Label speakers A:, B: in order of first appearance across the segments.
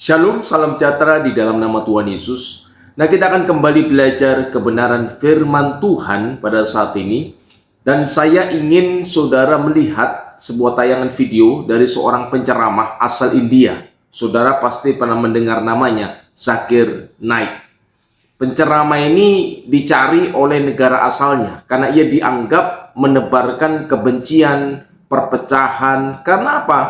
A: Shalom, salam sejahtera di dalam nama Tuhan Yesus. Nah, kita akan kembali belajar kebenaran firman Tuhan pada saat ini. Dan saya ingin saudara melihat sebuah tayangan video dari seorang penceramah asal India. Saudara pasti pernah mendengar namanya, Zakir Naik. Penceramah ini dicari oleh negara asalnya karena ia dianggap menebarkan kebencian, perpecahan. Karena apa?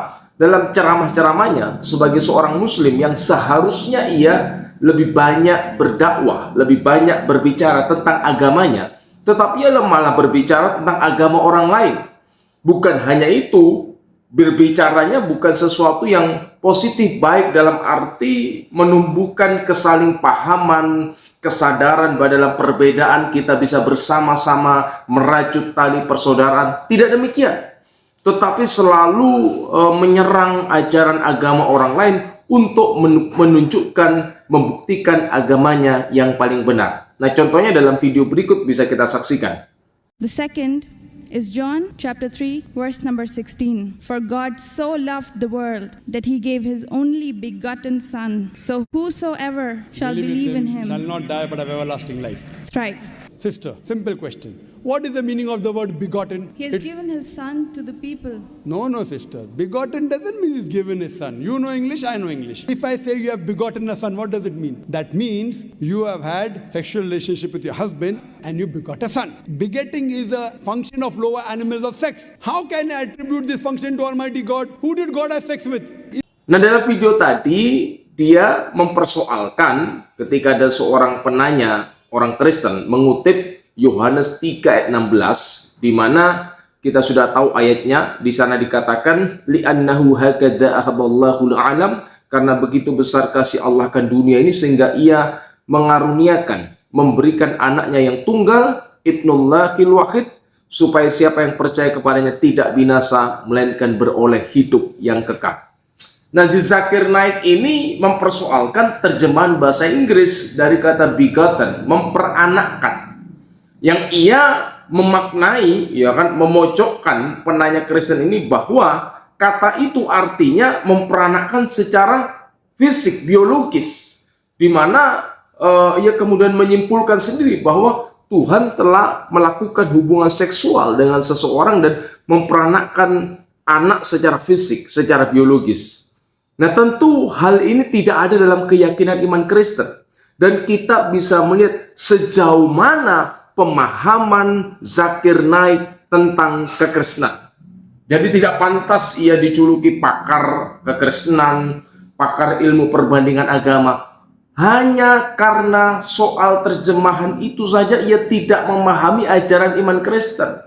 A: Dalam ceramah-ceramahnya sebagai seorang muslim yang seharusnya ia lebih banyak berdakwah, lebih banyak berbicara tentang agamanya, tetapi ia malah berbicara tentang agama orang lain. Bukan hanya itu, berbicaranya bukan sesuatu yang positif, baik dalam arti menumbuhkan kesalingpahaman, kesadaran bahwa dalam perbedaan kita bisa bersama-sama merajut tali persaudaraan. Tidak demikian, tetapi selalu menyerang ajaran agama orang lain untuk menunjukkan, membuktikan agamanya yang paling benar. Nah, contohnya dalam video berikut bisa kita saksikan.
B: The second is John chapter 3 verse number 16. For God so loved the world that he gave his only begotten son, so whosoever shall believe in him
C: shall not die but have everlasting life.
B: That's right.
C: Sister, simple question. What is the meaning of the word begotten?
B: He has given his son to the people.
C: No, sister. Begotten doesn't mean he's given his son. You know English, I know English. If I say you have begotten a son, what does it mean? That means you have had sexual relationship with your husband and you begot a son. Begetting is a function of lower animals of sex. How can I attribute this function to Almighty God? Who did God have sex with?
A: Nah, dalam video tadi dia mempersoalkan ketika ada seorang penanya, orang Kristen, mengutip Yohanes 3 ayat 16, di mana kita sudah tahu ayatnya. Di sana dikatakan li'annahu hakadha ahaballahu alam, karena begitu besar kasih Allah akan dunia ini sehingga ia mengaruniakan, memberikan anaknya yang tunggal, ibnullahil wahid, supaya siapa yang percaya kepadanya tidak binasa melainkan beroleh hidup yang kekal. Nah, Zakir Naik ini mempersoalkan terjemahan bahasa Inggris dari kata begotten, memperanakkan, yang ia memaknai, ya kan, memojokkan penanya Kristen ini bahwa kata itu artinya memperanakkan secara fisik, biologis, di mana ia kemudian menyimpulkan sendiri bahwa Tuhan telah melakukan hubungan seksual dengan seseorang dan memperanakkan anak secara fisik, secara biologis. Nah, tentu hal ini tidak ada dalam keyakinan iman Kristen, dan kita bisa melihat sejauh mana pemahaman Zakir Naik tentang kekristenan. Jadi tidak pantas ia dijuluki pakar kekristenan, pakar ilmu perbandingan agama. Hanya karena soal terjemahan itu saja ia tidak memahami ajaran iman Kristen.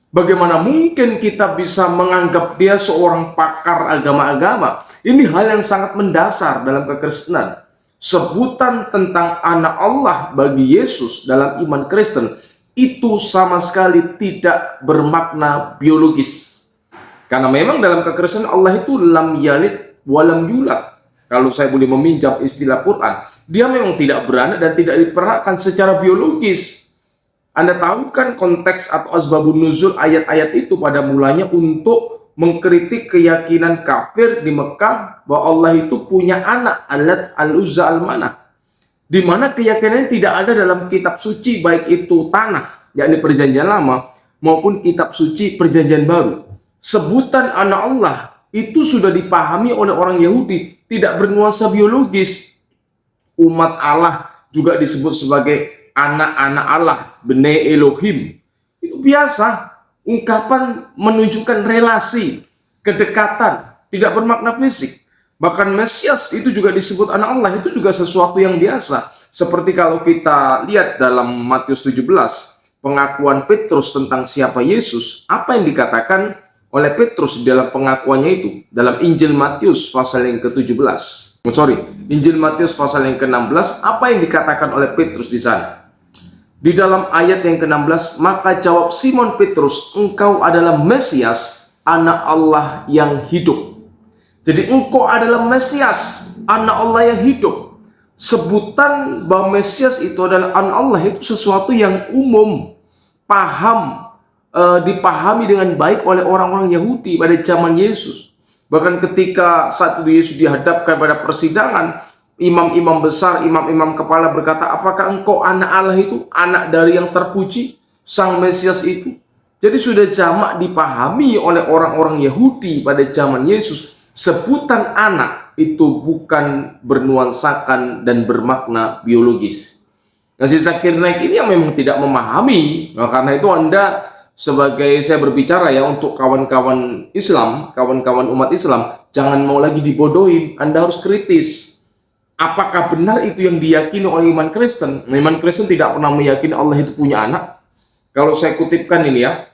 A: Bagaimana mungkin kita bisa menganggap dia seorang pakar agama-agama? Ini hal yang sangat mendasar dalam kekristenan. Sebutan tentang anak Allah bagi Yesus dalam iman Kristen itu sama sekali tidak bermakna biologis. Karena memang dalam kekristenan Allah itu lam yalid walam yulad. Kalau saya boleh meminjam istilah Quran, dia memang tidak beranak dan tidak diperanakkan secara biologis. Anda tahu kan konteks atau asbabun nuzul ayat-ayat itu pada mulanya untuk mengkritik keyakinan kafir di Mekah bahwa Allah itu punya anak, Allat, Al-Uzza, Al-Manah, di mana keyakinannya tidak ada dalam kitab suci, baik itu tanah, yakni perjanjian lama, maupun kitab suci perjanjian baru. Sebutan anak Allah itu sudah dipahami oleh orang Yahudi, tidak bernuansa biologis. Umat Allah juga disebut sebagai anak-anak Allah, Bene Elohim. Itu biasa. Ungkapan menunjukkan relasi, kedekatan, tidak bermakna fisik. Bahkan Mesias itu juga disebut anak Allah, itu juga sesuatu yang biasa. Seperti kalau kita lihat dalam Matius 17, pengakuan Petrus tentang siapa Yesus, apa yang dikatakan oleh Petrus dalam pengakuannya itu, dalam Injil Matius pasal yang ke-17. Injil Matius pasal yang ke-16, apa yang dikatakan oleh Petrus di sana? Di dalam ayat yang ke-16, maka jawab Simon Petrus, engkau adalah Mesias, anak Allah yang hidup. Jadi engkau adalah Mesias, anak Allah yang hidup. Sebutan bahwa Mesias itu adalah anak Allah itu sesuatu yang umum, dipahami dengan baik oleh orang-orang Yahudi pada zaman Yesus. Bahkan ketika saat itu Yesus dihadapkan pada persidangan, imam-imam besar, imam-imam kepala berkata, apakah engkau anak Allah itu, anak dari yang terpuji, Sang Mesias itu? Jadi sudah jamak dipahami oleh orang-orang Yahudi pada zaman Yesus, sebutan anak itu bukan bernuansakan dan bermakna biologis. Nah, si Zakir Naik ini yang memang tidak memahami. Nah, karena itu Anda sebagai, saya berbicara ya untuk kawan-kawan Islam, kawan-kawan umat Islam, jangan mau lagi dibodohin. Anda harus kritis. Apakah benar itu yang diyakini oleh iman Kristen? Nah, iman Kristen tidak pernah meyakini Allah itu punya anak. Kalau saya kutipkan ini ya,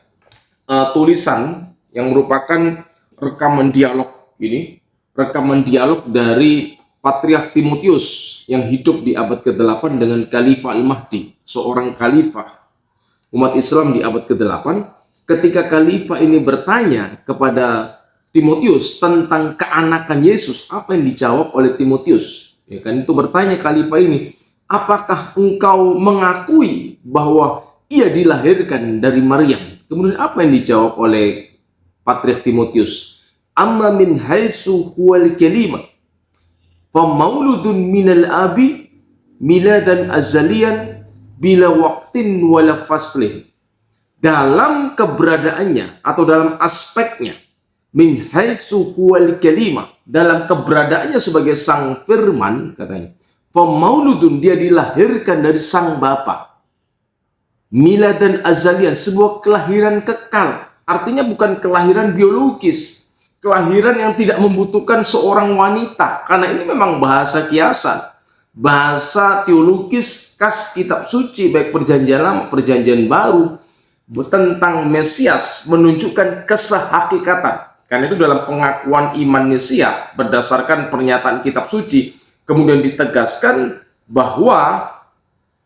A: tulisan yang merupakan rekaman dialog ini, rekaman dialog dari Patriark Timotius yang hidup di abad ke-8 dengan Khalifah Al-Mahdi, seorang khalifah umat Islam di abad ke-8. Ketika khalifah ini bertanya kepada Timotius tentang keanakan Yesus, apa yang dijawab oleh Timotius? Ya kan, itu bertanya khalifah ini, apakah engkau mengakui bahwa ia dilahirkan dari Maryam? Kemudian apa yang dijawab oleh Patriark Timotius? Amma min haitsu huwal kalimah fa mauludun minal abi miladan azalian bila waqtin wala faslin. Dalam keberadaannya atau dalam aspeknya, min haitsu huwal kalimah, dalam keberadaannya sebagai sang firman, katanya, fa mauludun, dia dilahirkan dari sang bapa, miladan azalian, sebuah kelahiran kekal. Artinya bukan kelahiran biologis, kelahiran yang tidak membutuhkan seorang wanita, karena ini memang bahasa kiasan, bahasa teologis khas kitab suci, baik perjanjian lama, perjanjian baru, tentang Mesias, menunjukkan kesehakikatan. Karena itu dalam pengakuan iman Mesias, berdasarkan pernyataan kitab suci, kemudian ditegaskan bahwa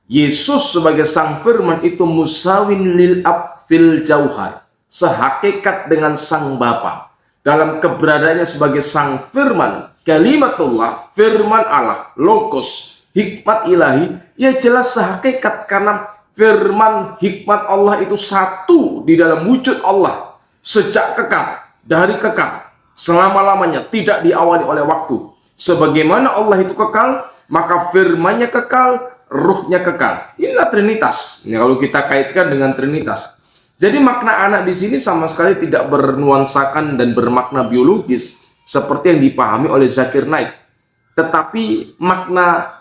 A: Yesus sebagai sang firman itu musawin lil ab fil jauhar, sehakikat dengan sang Bapa. Dalam keberadaannya sebagai sang firman, kalimatullah, firman Allah, logos, hikmat ilahi, ya jelas sehakikat karena firman hikmat Allah itu satu di dalam wujud Allah, sejak kekal, dari kekal, selama-lamanya, tidak diawali oleh waktu. Sebagaimana Allah itu kekal, maka firmannya kekal, ruhnya kekal. Inilah Trinitas. Ini kalau kita kaitkan dengan Trinitas. Jadi makna anak di sini sama sekali tidak bernuansakan dan bermakna biologis seperti yang dipahami oleh Zakir Naik. Tetapi makna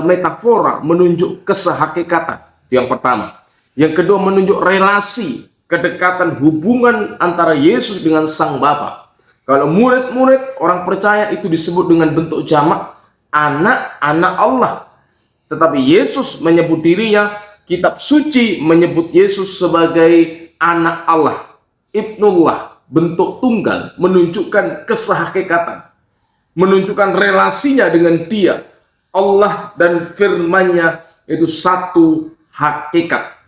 A: metafora menunjuk kesehakikatan. Yang pertama. Yang kedua menunjuk relasi, kedekatan hubungan antara Yesus dengan sang Bapa. Kalau murid-murid orang percaya itu disebut dengan bentuk jamak anak-anak Allah. Tetapi Yesus menyebut dirinya, kitab suci menyebut Yesus sebagai anak Allah, Ibnullah, bentuk tunggal, menunjukkan kesehakikatan, menunjukkan relasinya dengan Dia. Allah dan firman-Nya itu satu hakikat.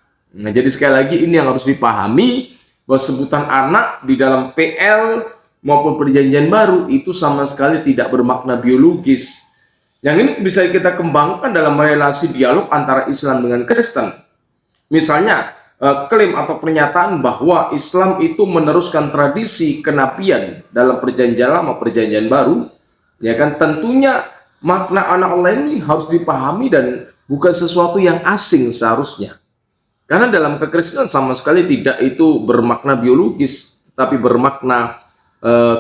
A: Nah, jadi sekali lagi ini yang harus dipahami, bahwa sebutan anak di dalam PL maupun perjanjian baru itu sama sekali tidak bermakna biologis. Yang ini bisa kita kembangkan dalam relasi dialog antara Islam dengan Kristen. Misalnya, klaim atau pernyataan bahwa Islam itu meneruskan tradisi kenabian dalam perjanjian lama, perjanjian baru, ya kan, tentunya makna anak Allah ini harus dipahami dan bukan sesuatu yang asing seharusnya. Karena dalam kekristenan sama sekali tidak itu bermakna biologis, tapi bermakna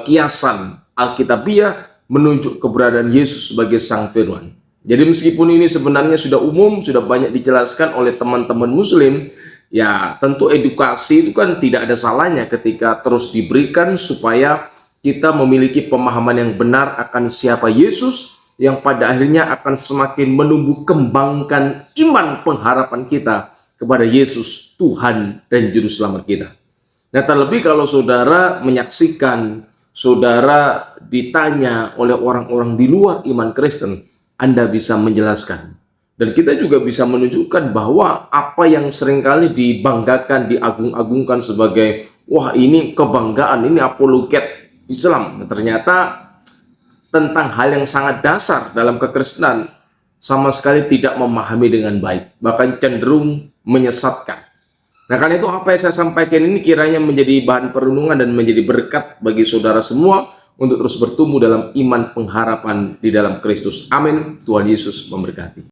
A: kiasan Alkitabiah, menunjuk keberadaan Yesus sebagai sang firman. Jadi meskipun ini sebenarnya sudah umum, sudah banyak dijelaskan oleh teman-teman muslim, ya tentu edukasi itu kan tidak ada salahnya ketika terus diberikan supaya kita memiliki pemahaman yang benar akan siapa Yesus, yang pada akhirnya akan semakin menumbuh kembangkan iman pengharapan kita kepada Yesus, Tuhan dan Juru Selamat kita. Nah, terlebih kalau saudara menyaksikan, saudara ditanya oleh orang-orang di luar iman Kristen, Anda bisa menjelaskan. Dan kita juga bisa menunjukkan bahwa apa yang seringkali dibanggakan, diagung-agungkan sebagai, wah ini kebanggaan, ini apologet Islam, ternyata tentang hal yang sangat dasar dalam kekristenan sama sekali tidak memahami dengan baik, bahkan cenderung menyesatkan. Nah, karena itu apa yang saya sampaikan ini kiranya menjadi bahan perenungan dan menjadi berkat bagi saudara semua untuk terus bertumbuh dalam iman pengharapan di dalam Kristus. Amin. Tuhan Yesus memberkati.